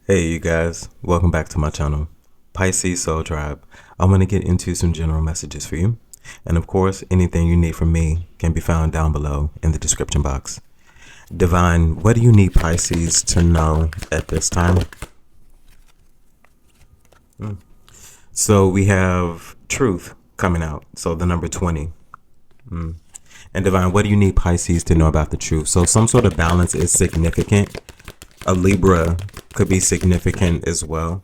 Hey you guys, welcome back to my channel, Pisces Soul Tribe. I'm going to get into some general messages for you. And of course, anything you need from me can be found down below in the description box. Divine, what do you need Pisces to know at this time? So we have truth coming out. So the number 20. And Divine, what do you need Pisces to know about the truth? So some sort of balance is significant. A Libra could be significant as well.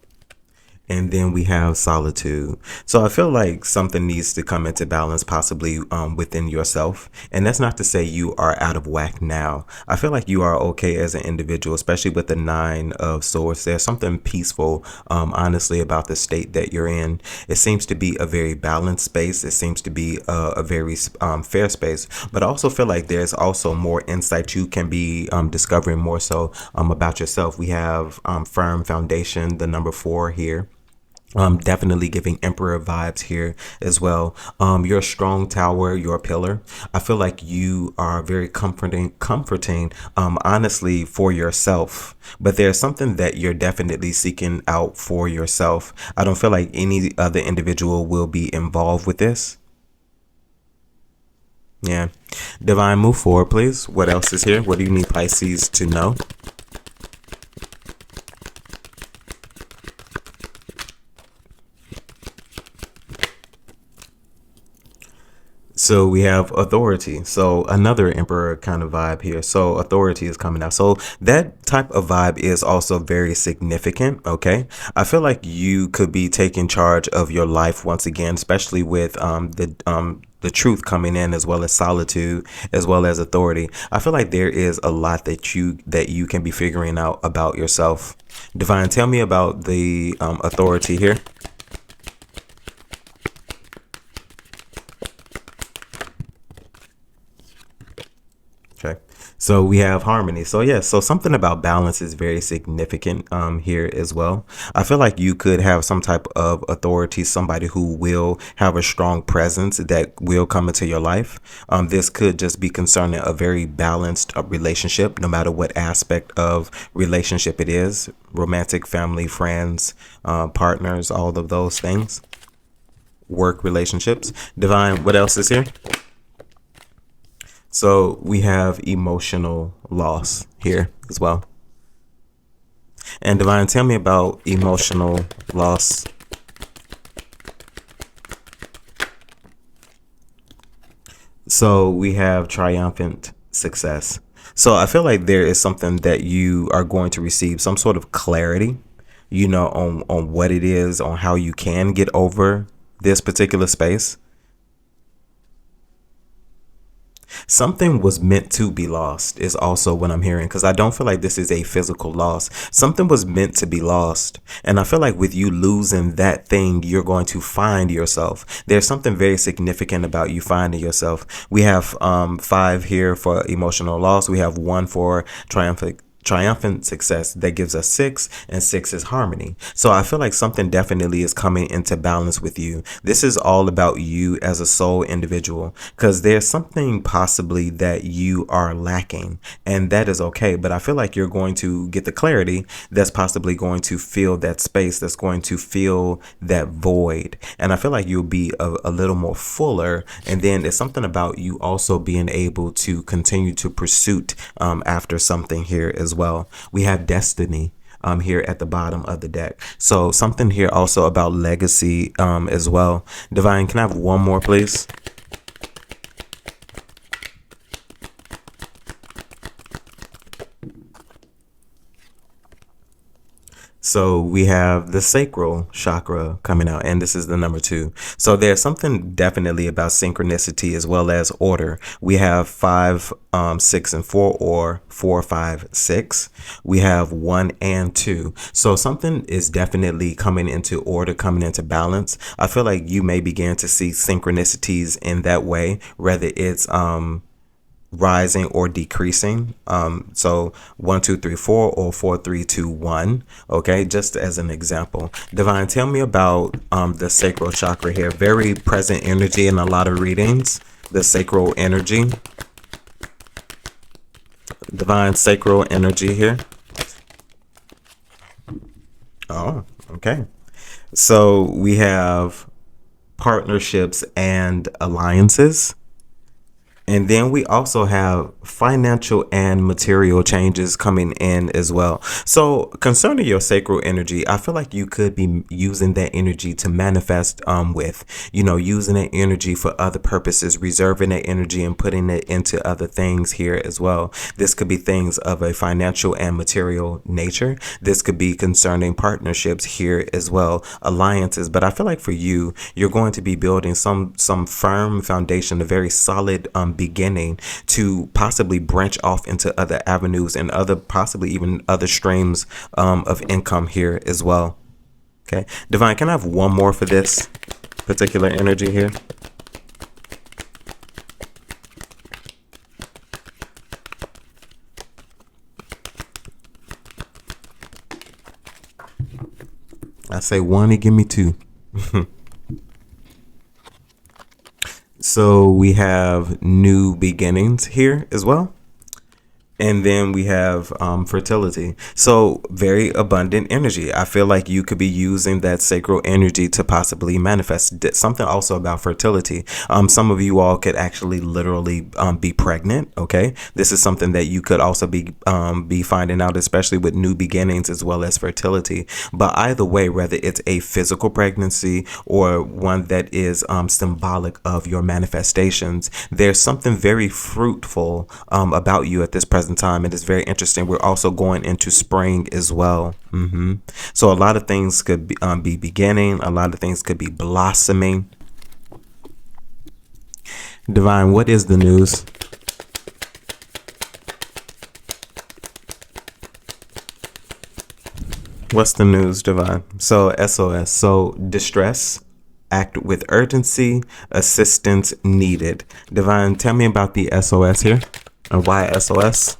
And then we have solitude. So I feel like something needs to come into balance, possibly within yourself. And that's not to say you are out of whack now. I feel like you are okay as an individual, especially with the 9 of Swords. There's something peaceful, honestly, about the state that you're in. It seems to be a very balanced space. It seems to be a very fair space. But I also feel like there's also more insight you can be discovering more so about yourself. We have firm foundation, the number 4 here. Definitely giving Emperor vibes here as well. You're a strong tower, you're a pillar. I feel like you are very comforting, honestly, for yourself. But there's something that you're definitely seeking out for yourself. I don't feel like any other individual will be involved with this. Yeah. Divine, move forward, please. What else is here? What do you need Pisces to know? So we have authority. So another emperor kind of vibe here. So authority is coming out. So that type of vibe is also very significant. Okay. I feel like you could be taking charge of your life once again, especially with the truth coming in, as well as solitude, as well as authority. I feel like there is a lot that you can be figuring out about yourself. Divine, tell me about the authority here. Okay. So we have harmony. So yeah, so something about balance is very significant here as well. I feel like you could have some type of authority, somebody who will have a strong presence that will come into your life. This could just be concerning a very balanced relationship, no matter what aspect of relationship it is, romantic, family, friends, partners, all of those things, work relationships. Divine, what else is here? So we have emotional loss here as well. And Divine, tell me about emotional loss. So we have triumphant success. So I feel like there is something that you are going to receive, some sort of clarity, on what it is, on how you can get over this particular space. Something was meant to be lost is also what I'm hearing, because I don't feel like this is a physical loss. Something was meant to be lost. And I feel like with you losing that thing, you're going to find yourself. There's something very significant about you finding yourself. We have 5 here for emotional loss. We have 1 for triumphant success. That gives us 6, and 6 is harmony. So I feel like something definitely is coming into balance with you. This is all about you as a soul individual, because there's something possibly that you are lacking, and that is okay. But I feel like you're going to get the clarity that's possibly going to fill that space, that's going to fill that void. And I feel like you'll be a little more fuller. And then it's something about you also being able to continue to pursue after something here as well. We have destiny here at the bottom of the deck. So something here also about legacy as well. Divine, can I have one more, please? So we have the sacral chakra coming out, and this is the number 2. So there's something definitely about synchronicity as well as order. We have 5, 6, and 4, or 4, 5, 6. We have 1 and 2. So something is definitely coming into order, coming into balance. I feel like you may begin to see synchronicities in that way, whether it's rising or decreasing. So 1, 2, 3, 4, or 4, 3, 2, 1. Okay, just as an example. Divine, tell me about the sacral chakra here. Very present energy in a lot of readings. The sacral energy. Divine, sacral energy here. Oh, okay. So we have partnerships and alliances. And then we also have financial and material changes coming in as well. So concerning your sacral energy, I feel like you could be using that energy to manifest with, using that energy for other purposes, reserving that energy and putting it into other things here as well. This could be things of a financial and material nature. This could be concerning partnerships here as well, alliances. But I feel like for you, you're going to be building some firm foundation, a very solid beginning to possibly branch off into other avenues and possibly even other streams of income here as well. Okay, Divine, can I have one more for this particular energy here? I say one, and give me two. So we have new beginnings here as well. And then we have fertility. So very abundant energy. I feel like you could be using that sacral energy to possibly manifest something also about fertility. Some of you all could actually literally be pregnant. Okay. This is something that you could also be finding out, especially with new beginnings as well as fertility. But either way, whether it's a physical pregnancy or one that is symbolic of your manifestations, there's something very fruitful about you at this present time. It is very interesting. We're also going into spring as well. So a lot of things could be beginning. A lot of things could be blossoming. Divine, what is the news? What's the news, Divine? So SOS. So distress. Act with urgency. Assistance needed. Divine, tell me about the SOS here. And why SOS?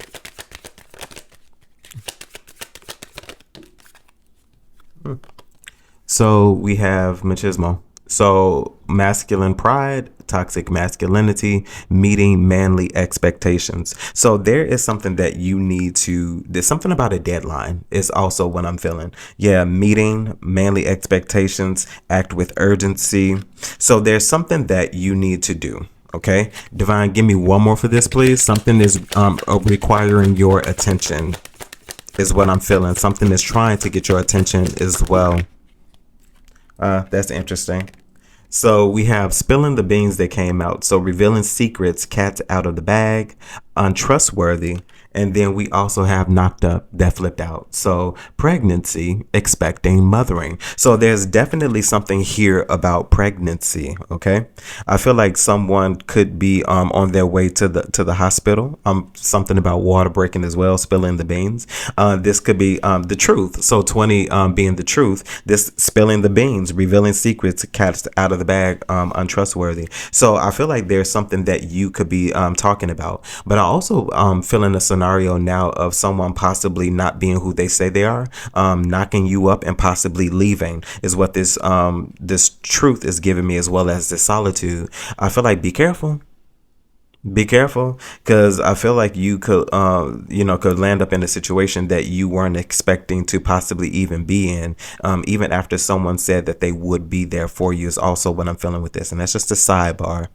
So we have machismo. So masculine pride, toxic masculinity, meeting manly expectations. So there is something that you need to, there's something about a deadline is also what I'm feeling. Yeah, meeting manly expectations, act with urgency. So there's something that you need to do. Okay, Divine, give me one more for this, please. Something is requiring your attention is what I'm feeling. Something is trying to get your attention as well. That's interesting. So we have spilling the beans that came out. So revealing secrets, cats out of the bag, untrustworthy. And then we also have knocked up that flipped out. So pregnancy, expecting, mothering. So there's definitely something here about pregnancy. Okay. I feel like someone could be on their way to the hospital. Something about water breaking as well, spilling the beans. This could be the truth. So 20 being the truth. This spilling the beans, revealing secrets, cats out of the bag, untrustworthy. So I feel like there's something that you could be talking about. But I also feeling a scenario now of someone possibly not being who they say they are, knocking you up and possibly leaving is what this truth is giving me, as well as the solitude. I feel like be careful. Be careful, because I feel like you could land up in a situation that you weren't expecting to possibly even be in, even after someone said that they would be there for you, is also what I'm feeling with this. And that's just a sidebar.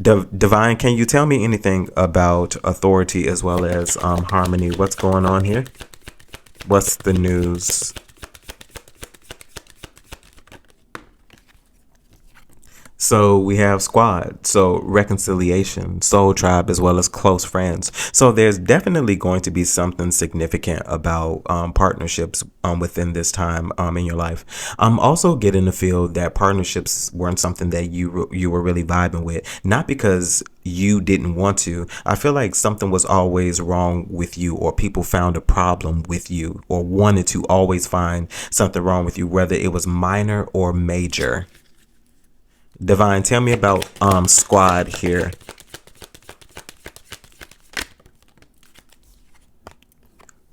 Divine, can you tell me anything about authority as well as harmony? What's going on here? What's the news? So we have squad, so reconciliation, soul tribe, as well as close friends. So there's definitely going to be something significant about partnerships within this time in your life. I'm also getting the feel that partnerships weren't something that you were really vibing with, not because you didn't want to. I feel like something was always wrong with you, or people found a problem with you, or wanted to always find something wrong with you, whether it was minor or major. Divine, tell me about squad here.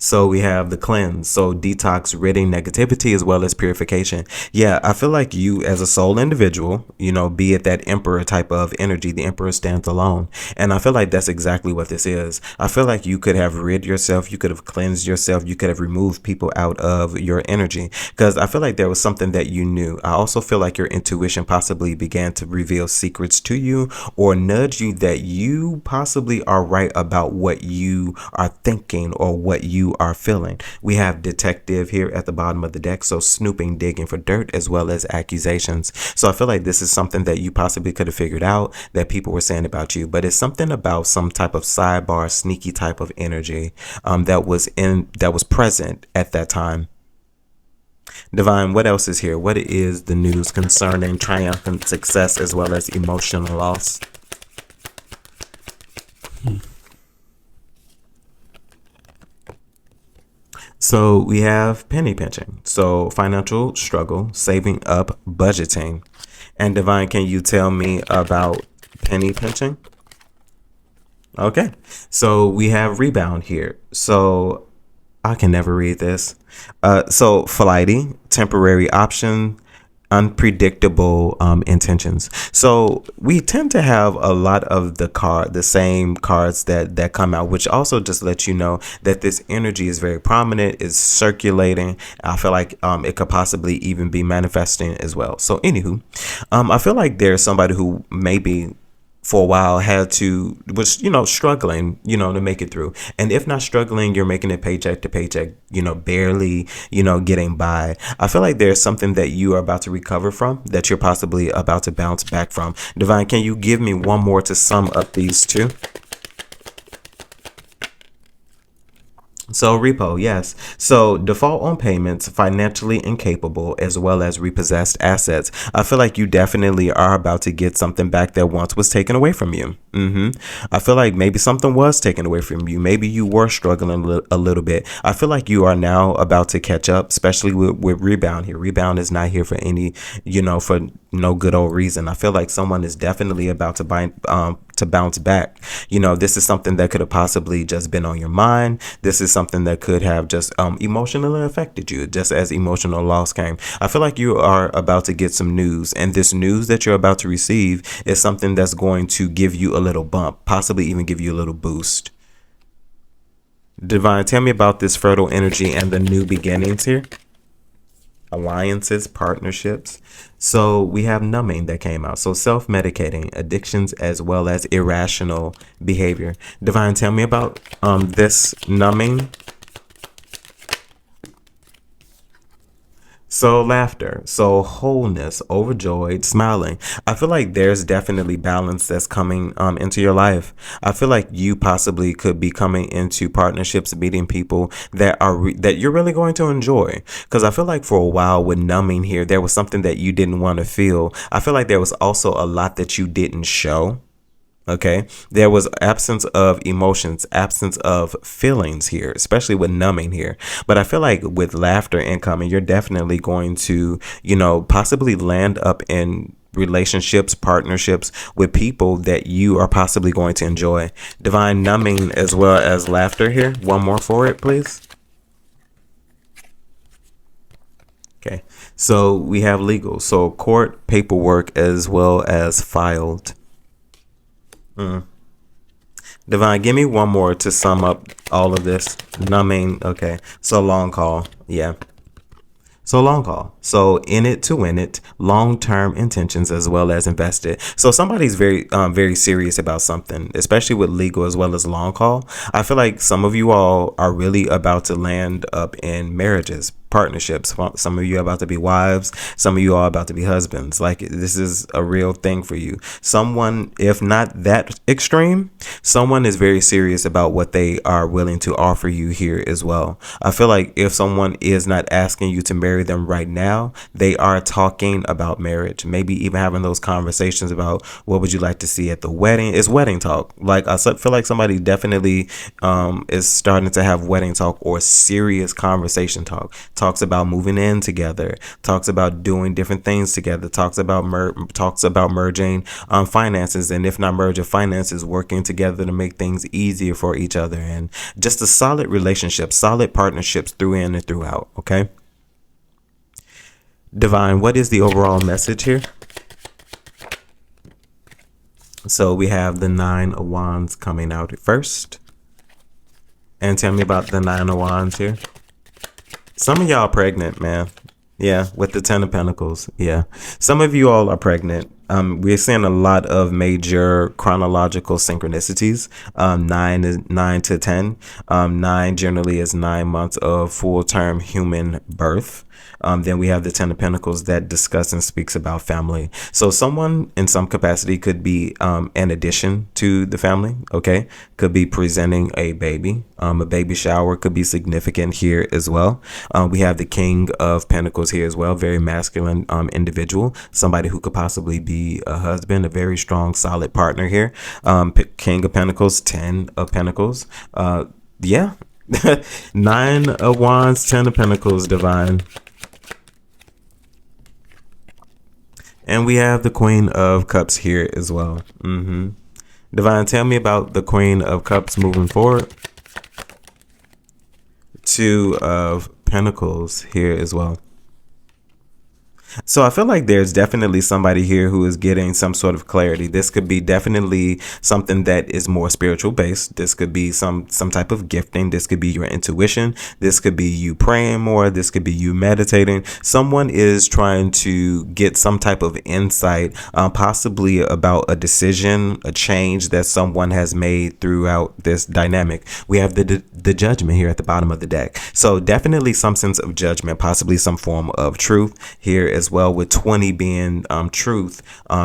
So we have the cleanse, so detox, ridding negativity as well as purification. Yeah, I feel like you as a soul individual, be it that emperor type of energy, the emperor stands alone. And I feel like that's exactly what this is. I feel like you could have rid yourself, you could have cleansed yourself, you could have removed people out of your energy, because I feel like there was something that you knew. I also feel like your intuition possibly began to reveal secrets to you or nudge you that you possibly are right about what you are thinking or what you are feeling. We have detective here at the bottom of the deck, so snooping, digging for dirt as well as accusations. So I feel like this is something that you possibly could have figured out that people were saying about you, but it's something about some type of sidebar, sneaky type of energy that was present at that time. Divine, what else is here? What is the news concerning triumphant success as well as emotional loss? So we have penny pinching. So financial struggle, saving up, budgeting. And Divine, can you tell me about penny pinching? Okay. So we have rebound here. So I can never read this. So flighty, temporary option, unpredictable intentions. So we tend to have a lot of the same cards that come out, which also just lets you know that this energy is very prominent, is circulating. I feel like it could possibly even be manifesting as well. So anywho, I feel like there's somebody who maybe for a while was struggling to make it through, and if not struggling, you're making it paycheck to paycheck, barely getting by. I feel like there's something that you are about to recover from, that you're possibly about to bounce back from. Divine, can you give me one more to sum up these two? So repo, yes. So default on payments, financially incapable, as well as repossessed assets. I feel like you definitely are about to get something back that once was taken away from you. I feel like maybe something was taken away from you. Maybe you were struggling a little bit. I feel like you are now about to catch up, especially with rebound here. Rebound is not here for any, for no good old reason. I feel like someone is definitely about to bounce back. This is something that could have possibly just been on your mind. This is something that could have just emotionally affected you, just as emotional loss came. I feel like you are about to get some news, and this news that you're about to receive is something that's going to give you a little bump, possibly even give you a little boost. Divine, tell me about this fertile energy and the new beginnings here. Alliances, partnerships. So we have numbing that came out. So self-medicating, addictions, as well as irrational behavior. Divine, tell me about this numbing. So laughter, so wholeness, overjoyed, smiling. I feel like there's definitely balance that's coming into your life. I feel like you possibly could be coming into partnerships, meeting people that that you're really going to enjoy. Because I feel like for a while with numbing here, there was something that you didn't want to feel. I feel like there was also a lot that you didn't show. Okay, there was absence of emotions, absence of feelings here, especially with numbing here. But I feel like with laughter incoming, you're definitely going to, possibly land up in relationships, partnerships with people that you are possibly going to enjoy. Divine, numbing as well as laughter here. One more for it, please. Okay, so we have legal, so court, paperwork, as well as filed. Divine, give me one more to sum up all of this. Numbing. Okay. So long call. Yeah. So long call. So in it to win it, long-term intentions as well as invested. So somebody's very serious about something, especially with legal as well as long call. I feel like some of you all are really about to land up in marriages, partnerships. Some of you are about to be wives. Some of you are about to be husbands. Like, this is a real thing for you. Someone, if not that extreme, someone is very serious about what they are willing to offer you here as well. I feel like if someone is not asking you to marry them right now, they are talking about marriage, maybe even having those conversations about what would you like to see at the wedding. It's wedding talk. Like, I feel like somebody definitely is starting to have wedding talk or serious conversation talk talks about moving in together, talks about doing different things together, talks about merging finances, and if not merging finances, working together to make things easier for each other, and just a solid relationship, solid partnerships through in and throughout. Okay, Divine, what is the overall message here? So we have the Nine of Wands coming out first. And tell me about the Nine of Wands here. Some of y'all are pregnant, man. Yeah, with the Ten of Pentacles. Yeah, some of you all are pregnant. We're seeing a lot of major chronological synchronicities. 9 to 10. 9 generally is 9 months of full-term human birth. Then we have the Ten of Pentacles that discuss and speaks about family. So someone in some capacity could be an addition to the family, okay? Could be presenting a baby. A baby shower could be significant here as well. We have the King of Pentacles here as well. Very masculine individual. Somebody who could possibly be a husband, a very strong, solid partner here. King of Pentacles, 10 of Pentacles. Yeah. 9 of Wands, 10 of Pentacles, Divine. And we have the Queen of Cups here as well. Divine, tell me about the Queen of Cups moving forward. 2 of Pentacles here as well. So I feel like there's definitely somebody here who is getting some sort of clarity. This could be definitely something that is more spiritual based. This could be some type of gifting. This could be your intuition. This could be you praying more. This could be you meditating. Someone is trying to get some type of insight, possibly about a decision, a change that someone has made throughout this dynamic. We have the Judgment here at the bottom of the deck. So definitely some sense of judgment, possibly some form of truth here as well, with 20 being truth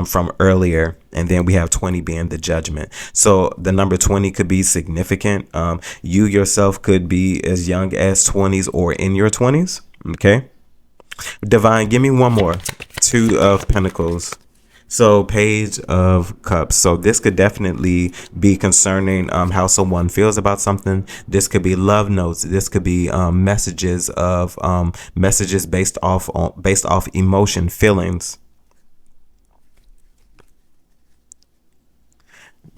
from earlier, and then we have 20 being the Judgment. So the number 20 could be significant. You yourself could be as young as 20s or in your 20s. Okay, Divine, give me one more. 2 of Pentacles. So Page of Cups. So this could definitely be concerning how someone feels about something. This could be love notes. This could be messages based off emotion, feelings.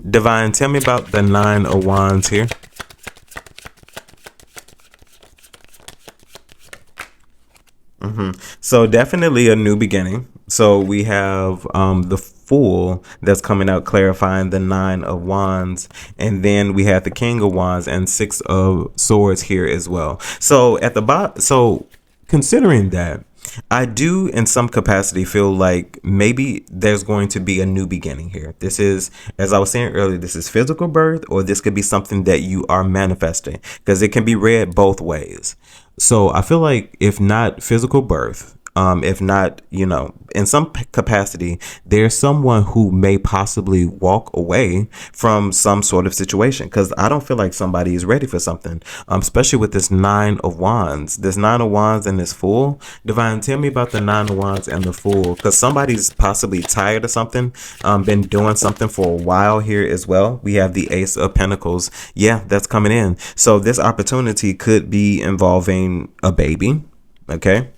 Divine, tell me about the 9 of Wands here. So definitely a new beginning. So we have the Fool that's coming out, clarifying the 9 of Wands, and then we have the King of Wands and 6 of Swords here as well. So at the bottom, so considering that, I do in some capacity feel like maybe there's going to be a new beginning here. This is, as I was saying earlier, this is physical birth, or this could be something that you are manifesting, because it can be read both ways. So I feel like if not physical birth, if not, in some capacity, there's someone who may possibly walk away from some sort of situation, because I don't feel like somebody is ready for something, especially with this 9 of Wands. This 9 of Wands and this Fool. Divine, tell me about the 9 of Wands and the Fool, because somebody's possibly tired of something, been doing something for a while here as well. We have the Ace of Pentacles. Yeah, that's coming in. So this opportunity could be involving a baby. Okay.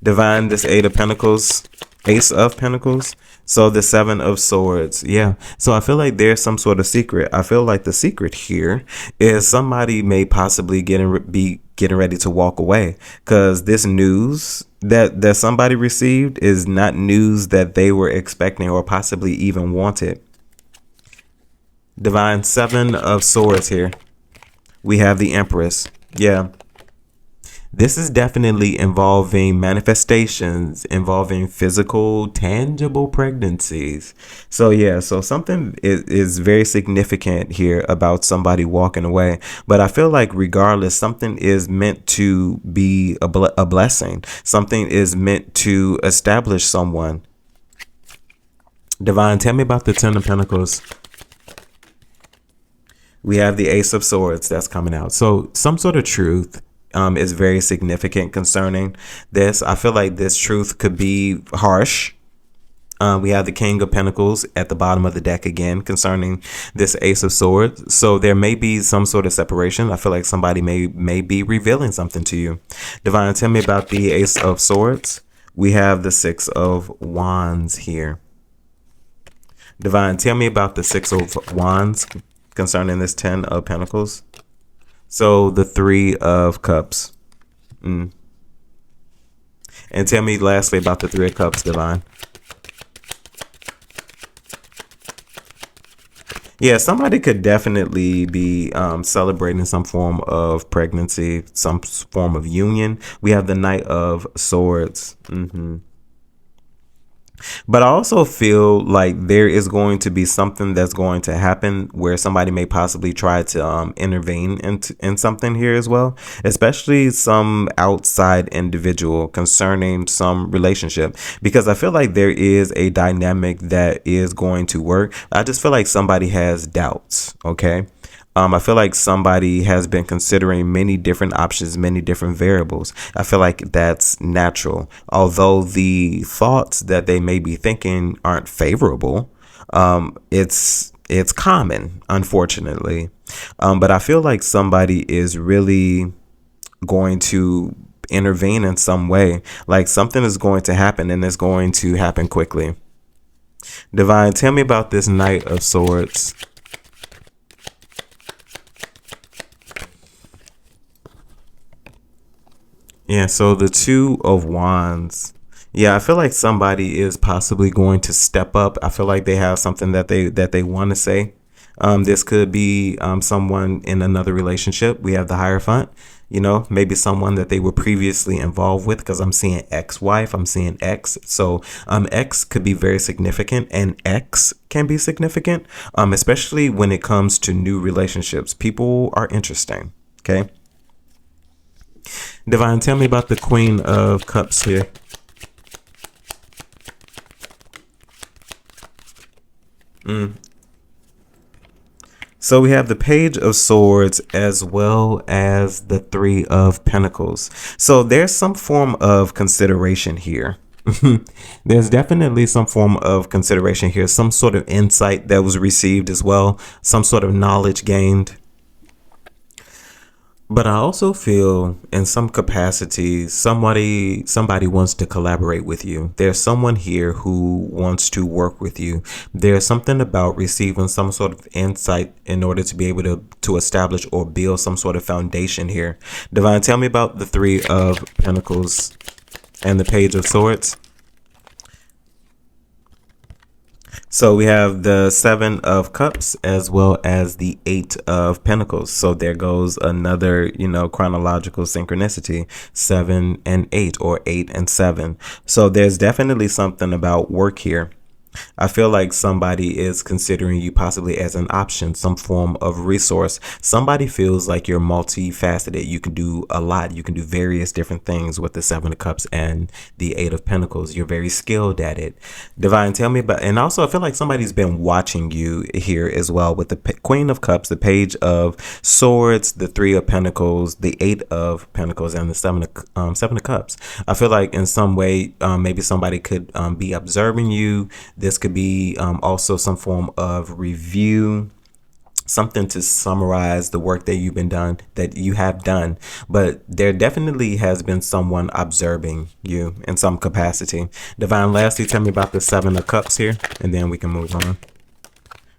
Divine, this 8 of Pentacles, Ace of Pentacles. So the 7 of Swords. Yeah. So I feel like there's some sort of secret. I feel like the secret here is somebody may possibly be getting ready to walk away, because this news that somebody received is not news that they were expecting or possibly even wanted. Divine, 7 of Swords here. We have the Empress. Yeah. This is definitely involving manifestations, involving physical, tangible pregnancies. So yeah, so something is very significant here about somebody walking away. But I feel like regardless, something is meant to be a blessing. Something is meant to establish someone. Divine, tell me about the 10 of Pentacles. We have the Ace of Swords that's coming out. So some sort of truth is very significant concerning this. I feel like this truth could be harsh. We have the King of Pentacles at the bottom of the deck again concerning this Ace of Swords. So there may be some sort of separation. I feel like somebody may be revealing something to you. Divine, tell me about the Ace of Swords. We have the Six of Wands here. Divine, tell me about the Six of Wands concerning this Ten of Pentacles. So the Three of Cups. And tell me lastly about the Three of Cups, Divine. Yeah, somebody could definitely be celebrating some form of pregnancy, some form of union. We have the Knight of Swords. But I also feel like there is going to be something that's going to happen where somebody may possibly try to intervene in something here as well, especially some outside individual concerning some relationship, because I feel like there is a dynamic that is going to work. I just feel like somebody has doubts. Okay. I feel like somebody has been considering many different options, many different variables. I feel like that's natural. Although the thoughts that they may be thinking aren't favorable, it's common, unfortunately. But I feel like somebody is really going to intervene in some way. Like something is going to happen, and it's going to happen quickly. Divine, tell me about this Knight of Swords. Yeah, so the Two of Wands. Yeah, I feel like somebody is possibly going to step up. I feel like they have something that they want to say. This could be someone in another relationship. We have the Hierophant. You know, maybe someone that they were previously involved with, because I'm seeing ex-wife, I'm seeing ex. So ex could be very significant, and ex can be significant, especially when it comes to new relationships. People are interesting. Okay. Divine, tell me about the Queen of Cups here. So we have the Page of Swords as well as the Three of Pentacles. So there's some form of consideration here. There's definitely some form of consideration here. Some sort of insight that was received as well. Some sort of knowledge gained. But I also feel in some capacity, somebody wants to collaborate with you. There's someone here who wants to work with you. There's something about receiving some sort of insight in order to be able to establish or build some sort of foundation here. Divine, tell me about the Three of Pentacles and the Page of Swords. So we have the Seven of Cups as well as the Eight of Pentacles. So there goes another, chronological synchronicity, 7 and 8, or 8 and 7. So there's definitely something about work here. I feel like somebody is considering you possibly as an option, some form of resource. Somebody feels like you're multifaceted. You can do a lot. You can do various different things with the Seven of Cups and the Eight of Pentacles. You're very skilled at it. Divine, tell me about, and also I feel like somebody's been watching you here as well with the Queen of Cups, the Page of Swords, the Three of Pentacles, the Eight of Pentacles, and the Seven of Cups. I feel like in some way, maybe somebody could be observing you. This could be also some form of review, something to summarize the work that you have done. But there definitely has been someone observing you in some capacity. Divine, lastly, tell me about the Seven of Cups here, and then we can move on.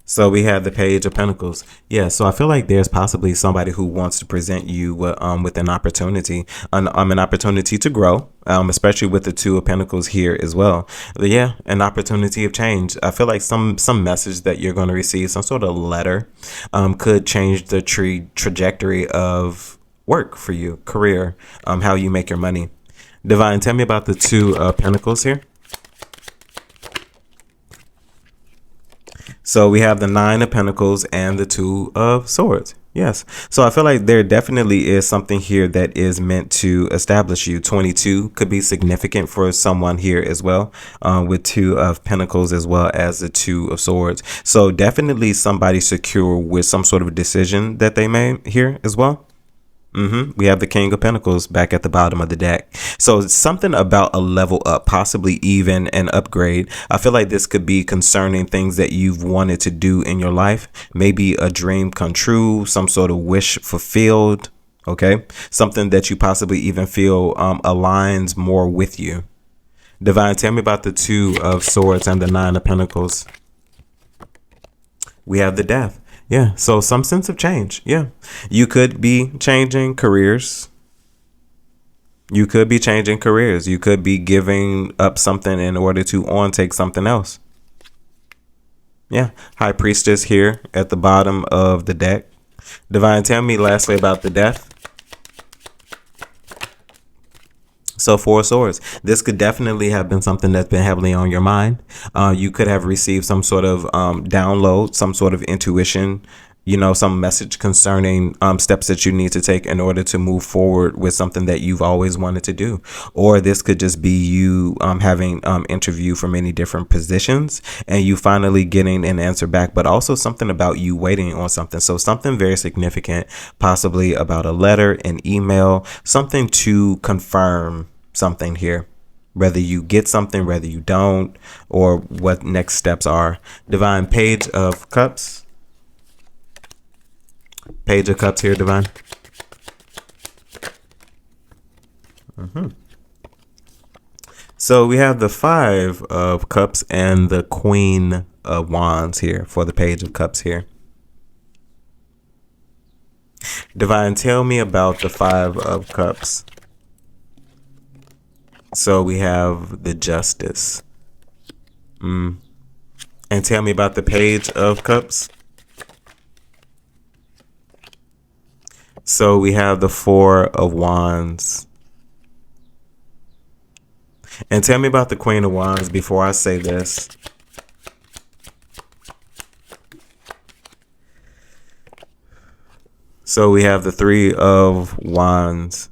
So we have the Page of Pentacles. Yeah, so I feel like there's possibly somebody who wants to present you with an opportunity, an opportunity to grow, especially with the Two of Pentacles here as well. But yeah, an opportunity of change. I feel like some message that you're going to receive, some sort of letter, could change the trajectory of work for you, career, how you make your money. Divine, tell me about the Two of Pentacles here. So we have the Nine of Pentacles and the Two of Swords. Yes. So I feel like there definitely is something here that is meant to establish you. 22 could be significant for someone here as well, with Two of Pentacles as well as the Two of Swords. So definitely somebody secure with some sort of decision that they made here as well. We have the King of Pentacles back at the bottom of the deck. So it's something about a level up, possibly even an upgrade. I feel like this could be concerning things that you've wanted to do in your life. Maybe a dream come true, some sort of wish fulfilled. Okay. Something that you possibly even feel aligns more with you. Divine, tell me about the Two of Swords and the Nine of Pentacles. We have the Death. Yeah, so some sense of change. Yeah, you could be changing careers. You could be changing careers. You could be giving up something in order to take something else. Yeah, High Priestess here at the bottom of the deck. Divine, tell me lastly about the Death. So Four of Swords. This could definitely have been something that's been heavily on your mind. You could have received some sort of download, some sort of intuition, some message concerning steps that you need to take in order to move forward with something that you've always wanted to do. Or this could just be you having interview for many different positions and you finally getting an answer back, but also something about you waiting on something. So something very significant, possibly about a letter, an email, something to confirm something here. Whether you get something, whether you don't, or what next steps are. Divine, Page of Cups. Page of Cups here, Divine. So we have the Five of Cups and the Queen of Wands here for the Page of Cups here. Divine, tell me about the Five of Cups. So we have the Justice. And tell me about the Page of Cups. So we have the Four of Wands. And tell me about the Queen of Wands before I say this. So we have the Three of Wands.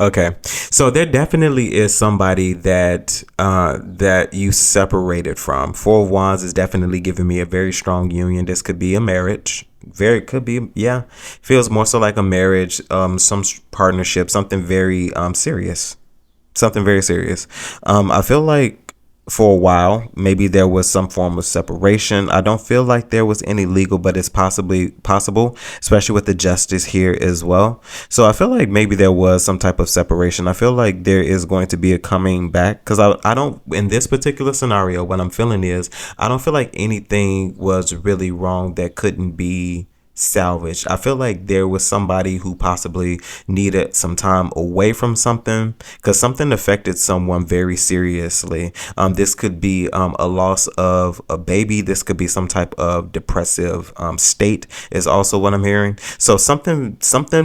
Okay, so there definitely is somebody that you separated from. Four of Wands is definitely giving me a very strong union. This could be a marriage. Could be, yeah. Feels more so like a marriage, some partnership, something very serious. Something very serious. I feel like for a while, maybe there was some form of separation. I don't feel like there was any legal, but it's possibly possible, especially with the Justice here as well. So I feel like maybe there was some type of separation. I feel like there is going to be a coming back because I don't, in this particular scenario, what I'm feeling is I don't feel like anything was really wrong that couldn't be salvaged. I feel like there was somebody who possibly needed some time away from something because something affected someone very seriously. This could be a loss of a baby. This could be some type of depressive state is also what I'm hearing. So something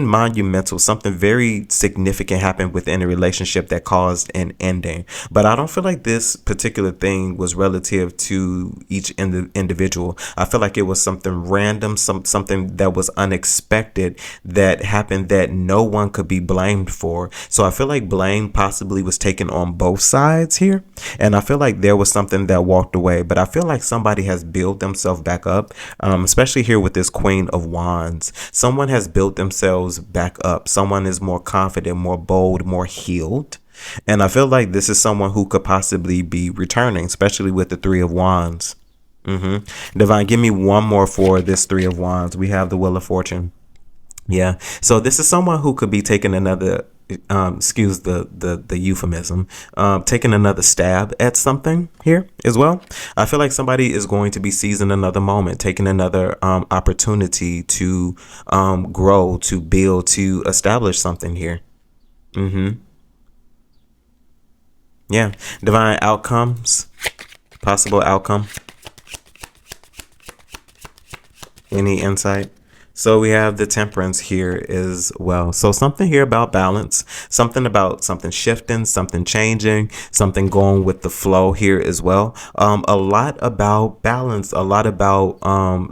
monumental, something very significant happened within a relationship that caused an ending. But I don't feel like this particular thing was relative to each individual. I feel like it was something random, something that was unexpected that happened that no one could be blamed for. So I feel like blame possibly was taken on both sides here. And I feel like there was something that walked away, but I feel like somebody has built themselves back up, especially here with this Queen of Wands. Someone has built themselves back up. Someone is more confident, more bold, more healed. And I feel like this is someone who could possibly be returning, especially with the Three of Wands. Divine, give me one more for this Three of Wands. We have the Wheel of Fortune. Yeah. So this is someone who could be taking another, excuse the euphemism, taking another stab at something here as well. I feel like somebody is going to be seizing another moment, taking another opportunity to grow, to build, to establish something here. Yeah. Divine, outcomes, possible outcome. Any insight? So we have the Temperance here as well. So something here about balance, something about something shifting, something changing, something going with the flow here as well. A lot about balance, a lot about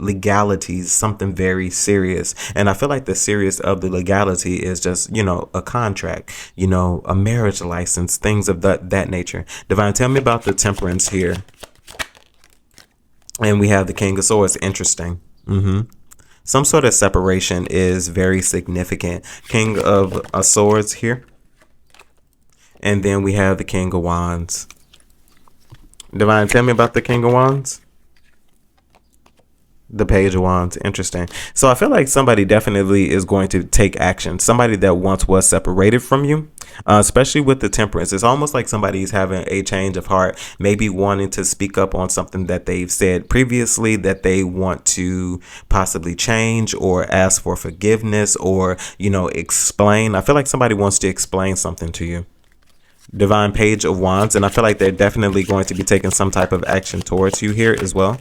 legalities, something very serious. And I feel like the serious of the legality is just, a contract, a marriage license, things of that nature. Divine, tell me about the Temperance here. And we have the King of Swords. Interesting. Some sort of separation is very significant. King of Swords here. And then we have the King of Wands. Divine, tell me about the King of Wands. The Page of Wands. Interesting. So I feel like somebody definitely is going to take action. Somebody that once was separated from you, especially with the Temperance. It's almost like somebody's having a change of heart, maybe wanting to speak up on something that they've said previously that they want to possibly change or ask for forgiveness or, you know, explain. I feel like somebody wants to explain something to you. Divine Page of Wands. And I feel like they're definitely going to be taking some type of action towards you here as well.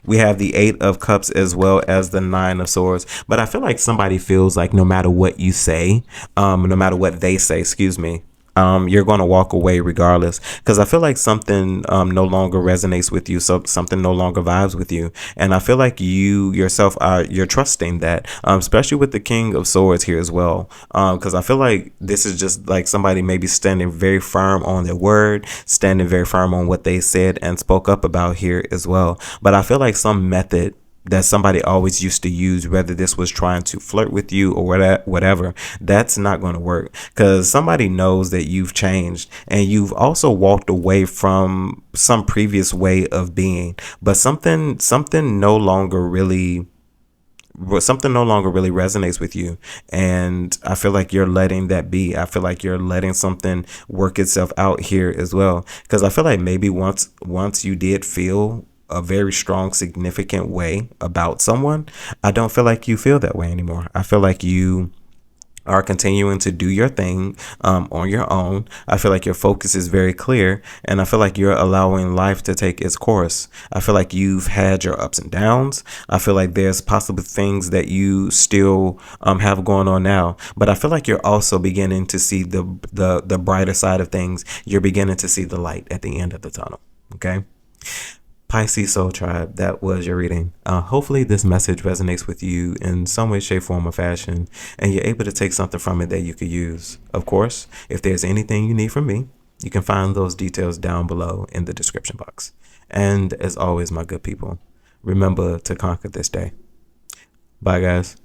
We have the 8 of Cups as well as the 9 of Swords. But I feel like somebody feels like no matter what you say, no matter what they say, excuse me, you're going to walk away regardless, because I feel like something no longer resonates with you. So something no longer vibes with you. And I feel like you yourself you're trusting that, especially with the King of Swords here as well. Because I feel like this is just like somebody maybe standing very firm on their word, standing very firm on what they said and spoke up about here as well. But I feel like some method that somebody always used to use, whether this was trying to flirt with you or whatever, that's not going to work, because somebody knows that you've changed and you've also walked away from some previous way of being, but something no longer really resonates with you. And I feel like you're letting that be. I feel like you're letting something work itself out here as well, because I feel like maybe once you did feel a very strong, significant way about someone, I don't feel like you feel that way anymore. I feel like you are continuing to do your thing on your own. I feel like your focus is very clear, and I feel like you're allowing life to take its course. I feel like you've had your ups and downs. I feel like there's possible things that you still have going on now, but I feel like you're also beginning to see the brighter side of things. You're beginning to see the light at the end of the tunnel. Okay. Pisces Soul Tribe, that was your reading. Hopefully this message resonates with you in some way, shape, form, or fashion, and you're able to take something from it that you could use. Of course, if there's anything you need from me, you can find those details down below in the description box. And as always, my good people, remember to conquer this day. Bye, guys.